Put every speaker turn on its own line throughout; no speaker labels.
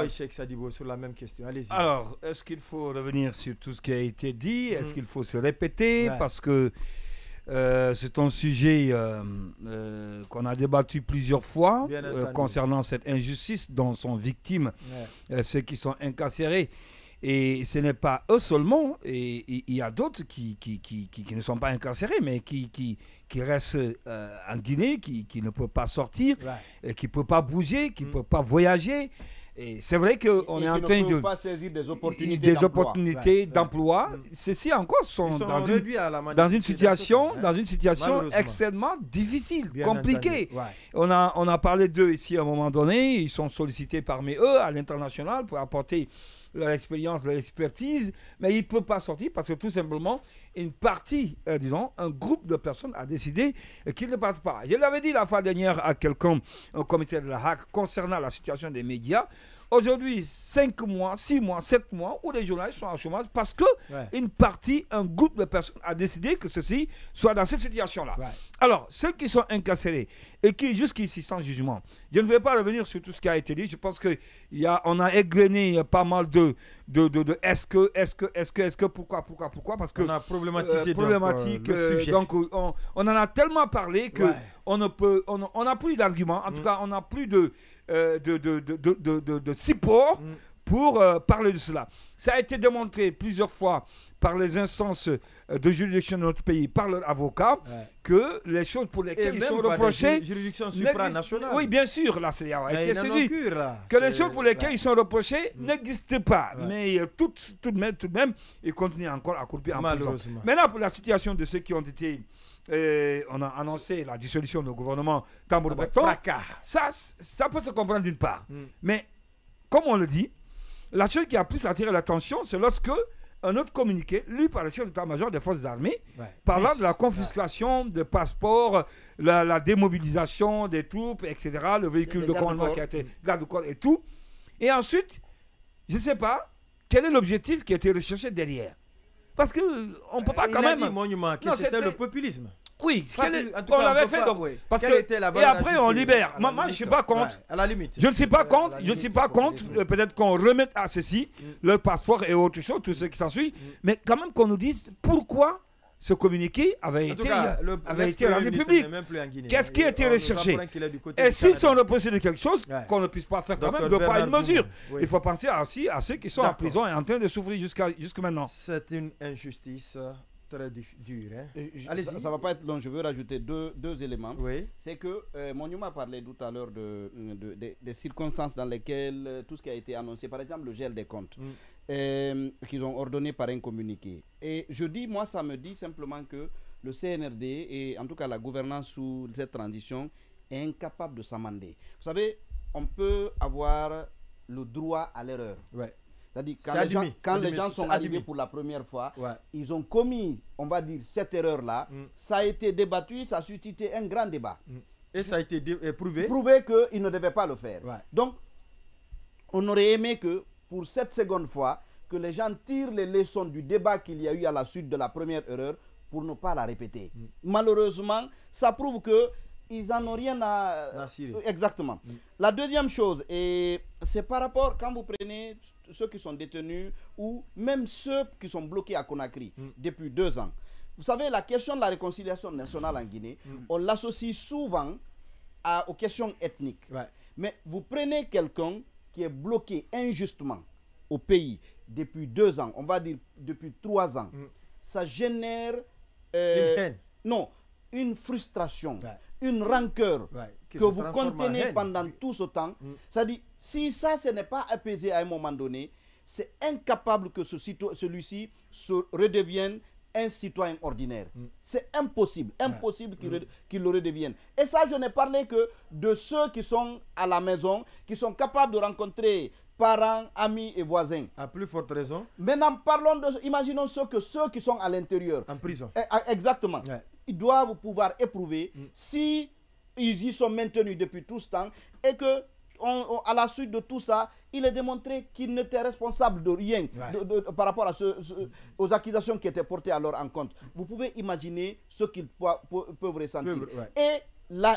Oui, Cheikh Sadibou, sur la même question. Allez-y.
Alors, est-ce qu'il faut revenir sur tout ce qui a été dit? Est-ce qu'il faut se répéter? Parce que c'est un sujet qu'on a débattu plusieurs fois concernant cette injustice dont sont victimes ceux qui sont incarcérés. Et ce n'est pas eux seulement, et il y a d'autres qui ne sont pas incarcérés, mais qui restent en Guinée, qui ne peuvent pas sortir, qui ne peuvent pas bouger, qui ne peuvent pas voyager. Et c'est vrai qu'on est en train de
pas saisir des opportunités
d'emploi. Ceux-ci encore sont dans une situation extrêmement difficile, compliquée. On a parlé d'eux ici à un moment donné. Ils sont sollicités parmi eux à l'international pour apporter leur expérience, leur expertise, mais ils ne peuvent pas sortir parce que tout simplement, une partie, disons, un groupe de personnes a décidé qu'ils ne partent pas. Je l'avais dit la fois dernière à quelqu'un, au comité de la HAC, concernant la situation des médias. Aujourd'hui, 5 mois, 6 mois, 7 mois, où les journalistes sont en chômage parce que une partie, un groupe de personnes a décidé que ceci soit dans cette situation-là. Alors, ceux qui sont incarcérés et qui jusqu'ici sans jugement, je ne vais pas revenir sur tout ce qui a été dit. Je pense qu'on a égrené pas mal de est-ce que, pourquoi, parce que
on a problématisé
le sujet. Donc, on en a tellement parlé que on n'a plus d'arguments. En tout cas, on n'a plus de support pour parler de cela. Ça a été démontré plusieurs fois par les instances de juridiction de notre pays, par leurs avocats, que les choses pour lesquelles ils sont reprochés...
juridiction supranationale.
Oui, bien sûr, la CEDEAO a été saisie. Que les choses pour lesquelles ils sont reprochés n'existent pas. Mais tout de même, ils continuent encore à couper en prison. Maintenant, pour la situation de ceux qui ont été... on a annoncé la dissolution du gouvernement Tambour-Breton. Ça peut se comprendre d'une part. Mais, comme on le dit, la chose qui a plus attiré l'attention, c'est lorsque un autre communiqué, lu par le chef d'état-major des forces armées, parlant de la confiscation de passeports, la démobilisation des troupes, etc., le véhicule de commandement qui a été garde du corps et tout. Et ensuite, je ne sais pas quel est l'objectif qui a été recherché derrière. Parce qu'on ne peut pas quand même...
C'était le populisme.
Oui, on l'avait fait donc. Parce que, et après on libère. Moi, je ne suis pas contre.
À la limite.
Je ne suis pas contre. Je ne suis pas contre. Peut-être qu'on remette à ceci le passeport et autre chose, tout ce qui s'ensuit. Mais quand même qu'on nous dise pourquoi ce communiqué avait été rendu public. Qu'est-ce qui a été recherché? Et s'ils sont reprochés de quelque chose, qu'on ne puisse pas faire quand même de pas une mesure. Il faut penser aussi à ceux qui sont en prison et en train de souffrir jusqu'à maintenant.
C'est une injustice très dure.
Ça ne va pas être long. Je veux rajouter deux éléments. C'est que Monument a parlé tout à l'heure des circonstances dans lesquelles tout ce qui a été annoncé, par exemple le gel des comptes, qu'ils ont ordonné par un communiqué. Et je dis, moi, ça me dit simplement que le CNRD et en tout cas la gouvernance sous cette transition est incapable de s'amender. Vous savez, on peut avoir le droit à l'erreur. C'est-à-dire quand les gens sont arrivés pour la première fois, ils ont commis, on va dire, cette erreur-là. Ça a été débattu, ça a suscité un grand débat.
Et ça a été prouvé.
Prouvé qu'ils ne devaient pas le faire. Donc, on aurait aimé que, pour cette seconde fois, que les gens tirent les leçons du débat qu'il y a eu à la suite de la première erreur pour ne pas la répéter. Malheureusement, ça prouve que ils n'en ont rien à cirer. Exactement. La deuxième chose, c'est par rapport, quand vous prenez ceux qui sont détenus ou même ceux qui sont bloqués à Conakry depuis 2 ans. Vous savez, la question de la réconciliation nationale en Guinée, on l'associe souvent aux questions ethniques. Mais vous prenez quelqu'un qui est bloqué injustement au pays depuis 2 ans, on va dire depuis 3 ans, ça génère une frustration, une rancœur que vous contenez pendant tout ce temps. C'est-à-dire, si ça, ce n'est pas apaisé à un moment donné, c'est incapable que celui-ci se redevienne un citoyen ordinaire. C'est impossible qu'il le redevienne. Et ça, je n'ai parlé que de ceux qui sont à la maison, qui sont capables de rencontrer parents, amis et voisins.
À plus forte raison.
Maintenant, imaginons ceux qui sont à l'intérieur.
En prison.
Exactement. Ils doivent pouvoir éprouver si ils y sont maintenus depuis tout ce temps et que à la suite de tout ça, il est démontré qu'ils n'étaient responsables de rien par rapport aux accusations qui étaient portées à leur encontre. Vous pouvez imaginer ce qu'ils peuvent ressentir. Et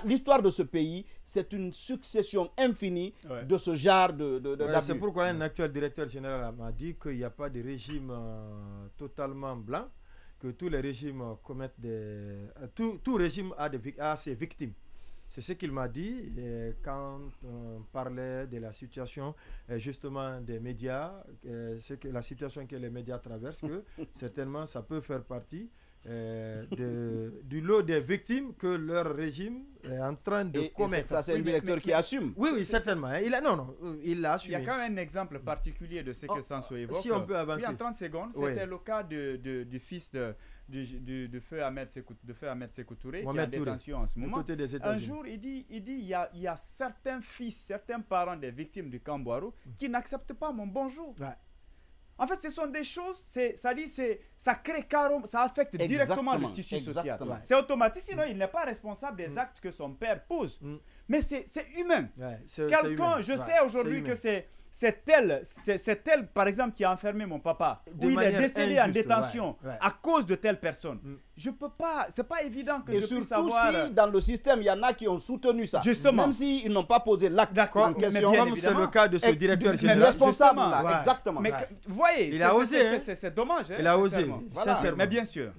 l'histoire de ce pays, c'est une succession infinie de ce genre d'abus.
C'est pourquoi un actuel directeur général m'a dit qu'il n'y a pas de régime totalement blanc, que tous les régimes commettent tout régime a ses victimes. C'est ce qu'il m'a dit quand on parlait de la situation justement des médias, la situation que les médias traversent, que certainement ça peut faire partie du lot des victimes que leur régime est en train de commettre.
Ça, c'est un directeur qui assume.
Oui, certainement. Il l'a assumé.
Il y a quand même un exemple particulier de ce que Sanso évoque.
Si on peut avancer.
Oui, en 30 secondes, c'était le cas du fils de feu Ahmed Sékou Touré, qui est en détention en ce moment. Un jour, il dit il y a certains fils, certains parents des victimes du Camp-Boireau qui n'acceptent pas mon bonjour. Ouais. En fait, ce sont des choses, ça crée carrément, ça affecte directement le tissu social. Ouais. C'est automatique, sinon il n'est pas responsable des actes que son père pose. Mais c'est humain. Ouais, quelqu'un, je sais aujourd'hui que c'est tel, par exemple, qui a enfermé mon papa, où il est décédé en détention à cause de telle personne. Je peux pas, c'est pas évident que je puisse avoir...
Et surtout si dans le système, il y en a qui ont soutenu ça.
Justement.
Même s'ils n'ont pas posé l'acte en question.
Comme c'est le cas de ce directeur général.
Responsable, là, exactement.
Mais vous voyez,
il a osé.
C'est dommage.
Il a osé,
sincèrement. Mais bien sûr.